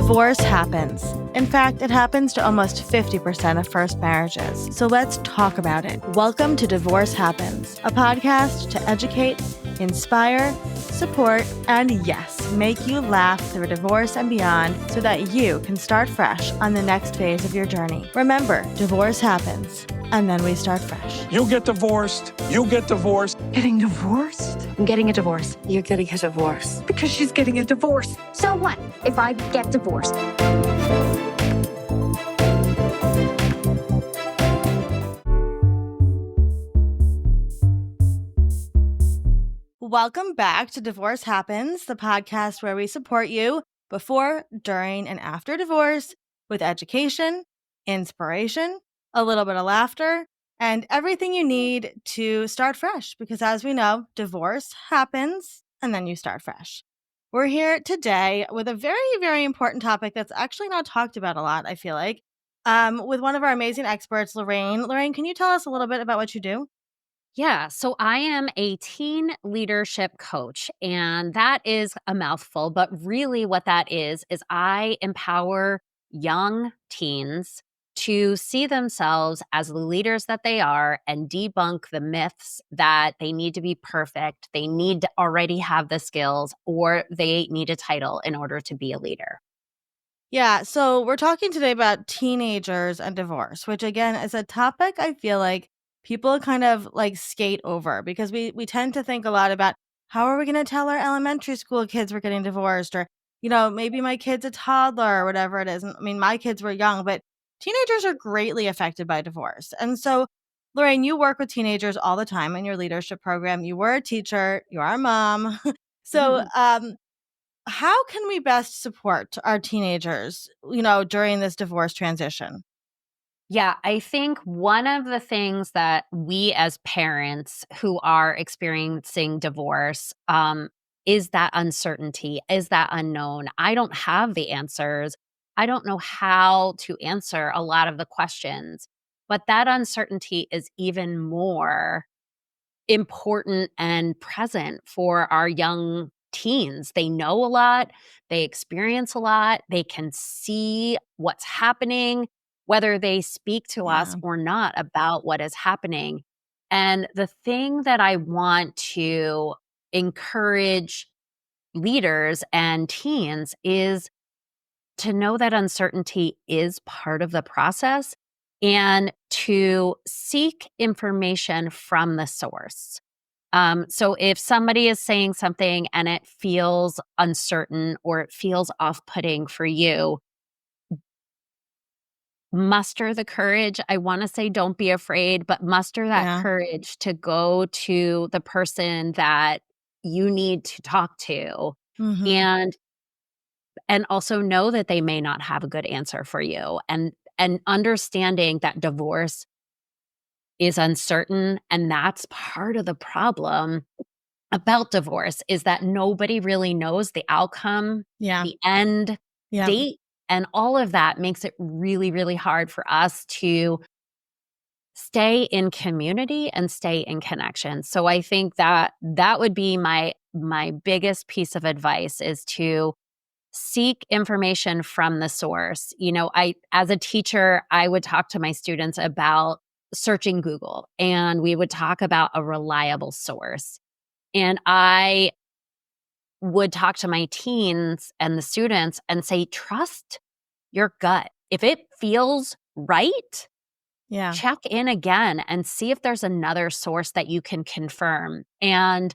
Divorce happens. In fact, it happens to almost 50% of first marriages. So let's talk about it. Welcome to Divorce Happens, a podcast to educate, inspire, support, and yes, make you laugh through divorce and beyond so that you can start fresh on the next phase of your journey. Remember, divorce happens, and then we start fresh. You get divorced. You get divorced. Getting divorced? I'm getting a divorce. You're getting a divorce. Because she's getting a divorce. So what if I get divorced? Welcome back to Divorce Happens, the podcast where we support you before, during, and after divorce with education, inspiration, a little bit of laughter, and everything you need to start fresh. Because as we know, divorce happens and then you start fresh. We're here today with a very, very important topic that's actually not talked about a lot, I feel like, with one of our amazing experts, Lorraine. Lorraine, can you tell us a little bit about what you do? Yeah, so I am a teen leadership coach, and that is a mouthful, but really what that is I empower young teens to see themselves as the leaders that they are and debunk the myths that they need to be perfect, they need to already have the skills, or they need a title in order to be a leader. Yeah, so we're talking today about teenagers and divorce, which again is a topic I feel like people kind of like skate over because we tend to think a lot about how are we going to tell our elementary school kids we're getting divorced, or maybe my kid's a toddler or whatever it is. And I mean, my kids were young, but teenagers are greatly affected by divorce. And so, Lorraine, you work with teenagers all the time in your leadership program. You were a teacher, you are a mom. So, how can we best support our teenagers, during this divorce transition? Yeah, I think one of the things that we as parents who are experiencing divorce is that uncertainty, is that unknown. I don't have the answers. I don't know how to answer a lot of the questions, but that uncertainty is even more important and present for our young teens. They know a lot, they experience a lot, they can see what's happening, whether they speak to us Yeah. or not about what is happening. And the thing that I want to encourage leaders and teens is to know that uncertainty is part of the process and to seek information from the source. So if somebody is saying something and it feels uncertain or it feels off-putting for you, muster the courage. I want to say don't be afraid, but muster that Yeah. courage to go to the person that you need to talk to Mhm. and also know that they may not have a good answer for you, and understanding that divorce is uncertain, and that's part of the problem about divorce is that nobody really knows the outcome, Yeah. the end Yeah. date, and all of that makes it really, really hard for us to stay in community and stay in connection. So I think that that would be my biggest piece of advice is to seek information from the source. I as a teacher, I would talk to my students about searching Google, and we would talk about a reliable source. And I would talk to my teens and the students and say, trust your gut. If it feels right, Yeah. check in again and see if there's another source that you can confirm. And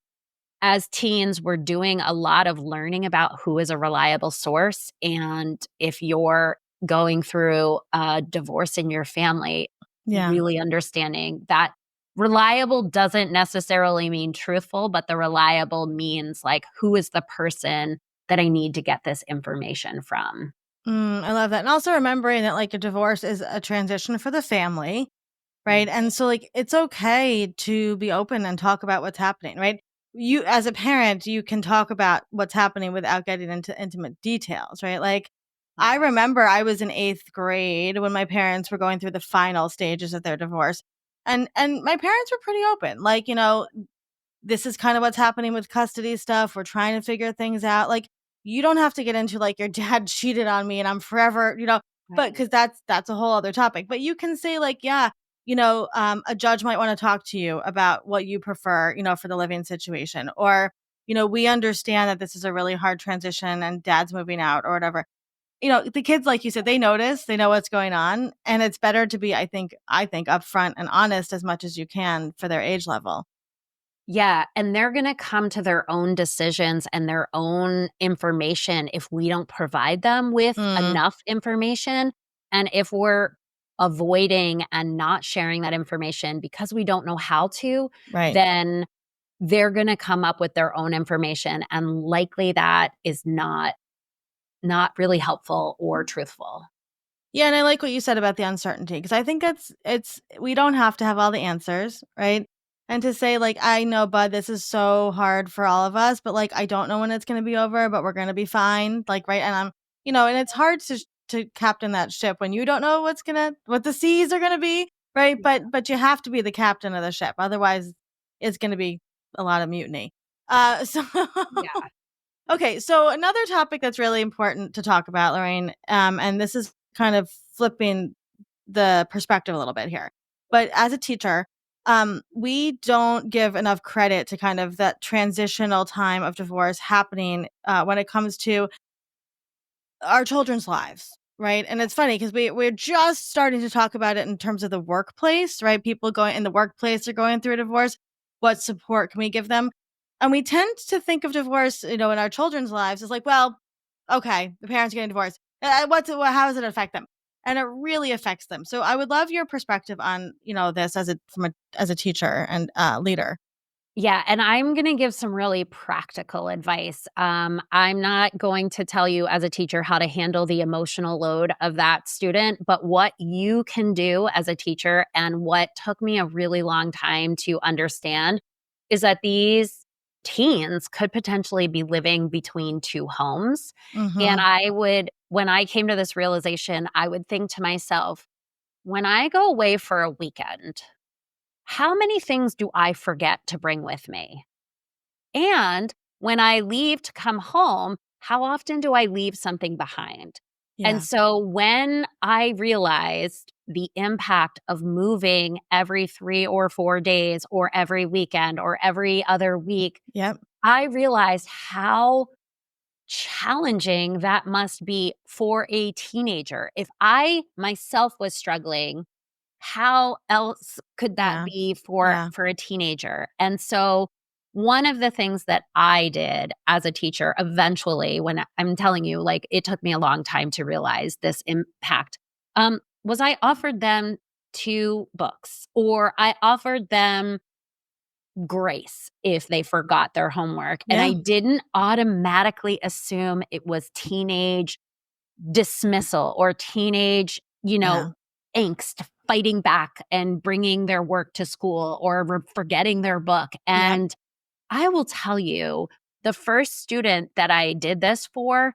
as teens, we're doing a lot of learning about who is a reliable source. And if you're going through a divorce in your family, Yeah. really understanding that reliable doesn't necessarily mean truthful, but the reliable means like, who is the person that I need to get this information from? I love that. And also remembering that like a divorce is a transition for the family, right? And so like it's okay to be open and talk about what's happening, right? You as a parent, you can talk about what's happening without getting into intimate details, right? Like I remember I was in 8th grade when my parents were going through the final stages of their divorce. And my parents were pretty open. Like, this is kind of what's happening with custody stuff. We're trying to figure things out. Like you don't have to get into like your dad cheated on me and I'm forever, but Right. because that's a whole other topic. But you can say like, yeah, a judge might want to talk to you about what you prefer, for the living situation, or we understand that this is a really hard transition and dad's moving out or whatever. The kids, like you said, they notice, they know what's going on, and it's better to be, I think upfront and honest as much as you can for their age level. Yeah, and they're gonna come to their own decisions and their own information if we don't provide them with Mm, enough information, and if we're avoiding and not sharing that information because we don't know how to, right. then they're gonna come up with their own information, and likely that is not really helpful or truthful. Yeah, and I like what you said about the uncertainty because I think it's we don't have to have all the answers, right? And to say like, I know, bud, this is so hard for all of us, but like, I don't know when it's going to be over, but we're going to be fine, like, right? And and it's hard to captain that ship when you don't know what the seas are gonna be, right? But you have to be the captain of the ship, otherwise, it's gonna be a lot of mutiny. So Yeah. Okay, so another topic that's really important to talk about, Lorraine, and this is kind of flipping the perspective a little bit here. But as a teacher, we don't give enough credit to kind of that transitional time of divorce happening when it comes to our children's lives, right? And it's funny because we're just starting to talk about it in terms of the workplace, right? People going in the workplace are going through a divorce. What support can we give them? And we tend to think of divorce, in our children's lives as like, well, okay, the parents getting divorced. How does it affect them? And it really affects them. So I would love your perspective on, this as a teacher and leader. Yeah, and I'm gonna give some really practical advice. I'm not going to tell you as a teacher how to handle the emotional load of that student, but what you can do as a teacher and what took me a really long time to understand is that these teens could potentially be living between two homes. And Mm-hmm. when I came to this realization, I would think to myself, when I go away for a weekend, how many things do I forget to bring with me? And when I leave to come home, how often do I leave something behind? And Yeah. so when I realized the impact of moving every 3 or 4 days or every weekend or every other week, Yep. I realized how challenging that must be for a teenager. If I myself was struggling, how else could that Yeah. be Yeah. for a teenager? And so one of the things that I did as a teacher eventually when I'm telling you, like, it took me a long time to realize this impact, was I offered them 2 books, or I offered them grace if they forgot their homework, and I Yeah. didn't automatically assume it was teenage dismissal or teenage, Yeah. angst, fighting back and bringing their work to school or forgetting their book. Yep. And I will tell you, the first student that I did this for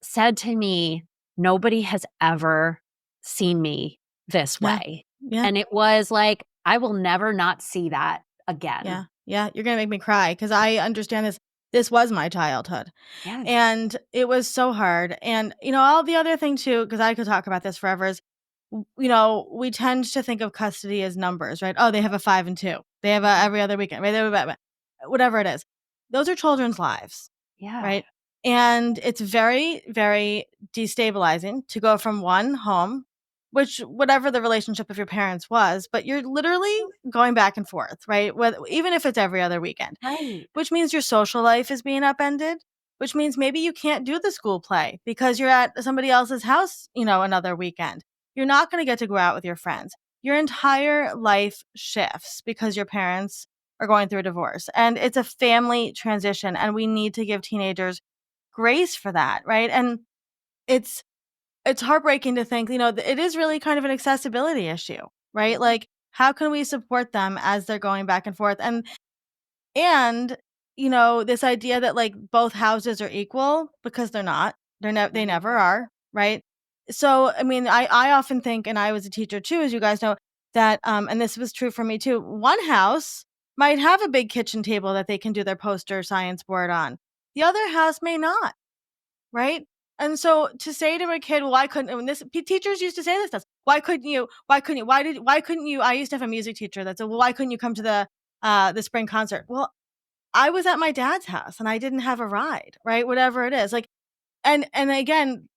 said to me, "Nobody has ever seen me this Yeah. way." Yeah. And it was like, I will never not see that again. Yeah, yeah, you're gonna make me cry because I understand this. This was my childhood, Yes. and it was so hard. And all the other thing too, because I could talk about this forever. Is we tend to think of custody as numbers, right? Oh, they have a 5 and 2. They have a every other weekend, right? They have whatever it is. Those are children's lives, Yeah. right? And it's very, very destabilizing to go from one home, which whatever the relationship of your parents was, but you're literally going back and forth, right? Even if it's every other weekend, Right. which means your social life is being upended, which means maybe you can't do the school play because you're at somebody else's house, another weekend. You're not going to get to go out with your friends. Your entire life shifts because your parents are going through a divorce. And it's a family transition. And we need to give teenagers grace for that, right? And it's heartbreaking to think, it is really kind of an accessibility issue, right? Like, how can we support them as they're going back and forth? And this idea that like both houses are equal because they're not. They never are, right? So, I mean, I often think, and I was a teacher too, as you guys know, that and this was true for me too. One house might have a big kitchen table that they can do their poster science board on. The other house may not. right? And so to say to a kid, "Why couldn't," when this teachers used to say this to us, "Why couldn't you? Why couldn't you? Why couldn't you?" I used to have a music teacher that said, "Well, why couldn't you come to the spring concert?" Well, I was at my dad's house and I didn't have a ride, right? Whatever it is. Like, and again,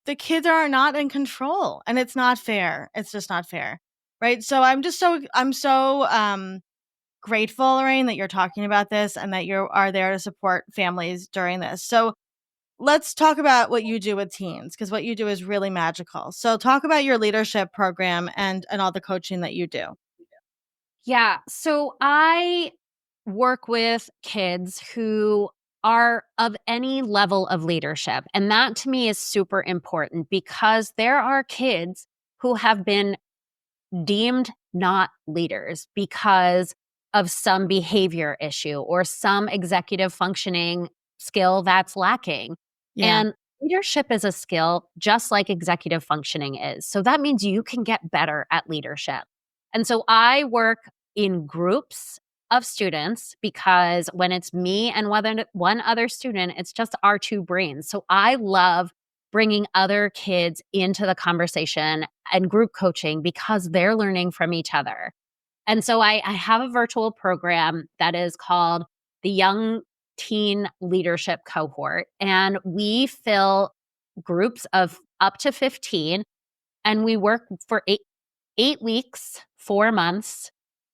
the kids are not in control and it's not fair. It's just not fair. Right? So I'm so grateful, Lorraine, that you're talking about this and that you are there to support families during this. So let's talk about what you do with teens, because what you do is really magical. So talk about your leadership program and all the coaching that you do. Yeah. So I work with kids who are of any level of leadership. And that to me is super important because there are kids who have been deemed not leaders because of some behavior issue or some executive functioning skill that's lacking. Yeah. And leadership is a skill just like executive functioning is. So that means you can get better at leadership. And so I work in groups of students because when it's me and one other student, it's just our two brains. So I love bringing other kids into the conversation and group coaching because they're learning from each other. And so I have a virtual program that is called the Young Teen Leadership Cohort. And we fill groups of up to 15, and we work for 8 weeks, 4 months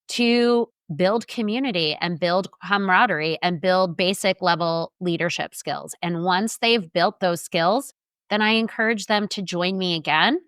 to build community and build camaraderie and build basic level leadership skills. And once they've built those skills, then I encourage them to join me again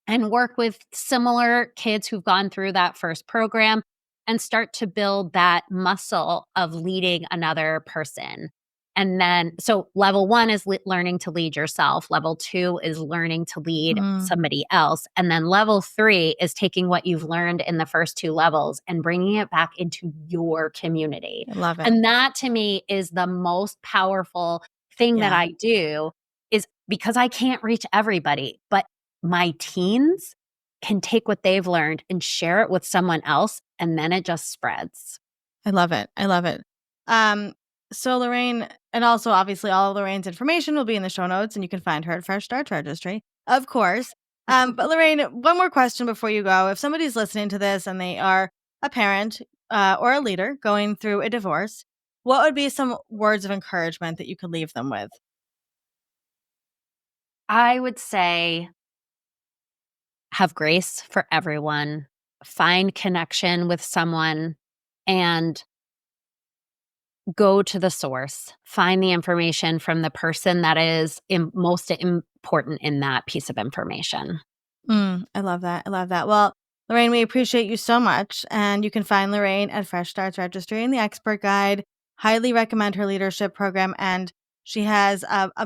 and work with similar kids who've gone through that first program and start to build that muscle of leading another person. And then, so level one is learning to lead yourself. Level two is learning to lead Mm, somebody else. And then level three is taking what you've learned in the first two levels and bringing it back into your community. I love it. And that to me is the most powerful thing that Yeah. I do is because I can't reach everybody, but my teens can take what they've learned and share it with someone else, and then it just spreads. I love it. I love it. Um, so Lorraine, and also obviously all of Lorraine's information will be in the show notes, and you can find her at Fresh Start Registry, of course. But Lorraine, one more question before you go. If somebody's listening to this and they are a parent or a leader going through a divorce, what would be some words of encouragement that you could leave them with? I would say have grace for everyone, find connection with someone, and go to the source. Find the information from the person that is most important in that piece of information. I love that. I love that. Well, Lorraine, we appreciate you so much. And you can find Lorraine at Fresh Starts Registry in the Expert Guide. Highly recommend her leadership program. And she has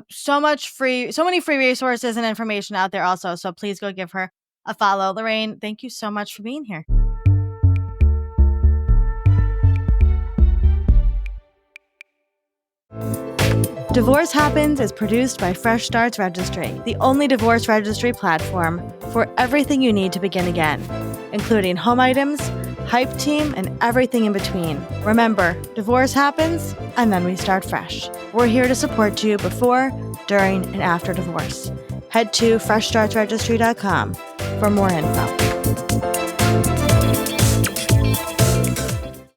so many free resources and information out there also. So please go give her a follow. Lorraine, thank you so much for being here. Divorce Happens is produced by Fresh Starts Registry, the only divorce registry platform for everything you need to begin again, including home items, hype team, and everything in between. Remember, divorce happens, and then we start fresh. We're here to support you before, during, and after divorce. Head to freshstartsregistry.com for more info.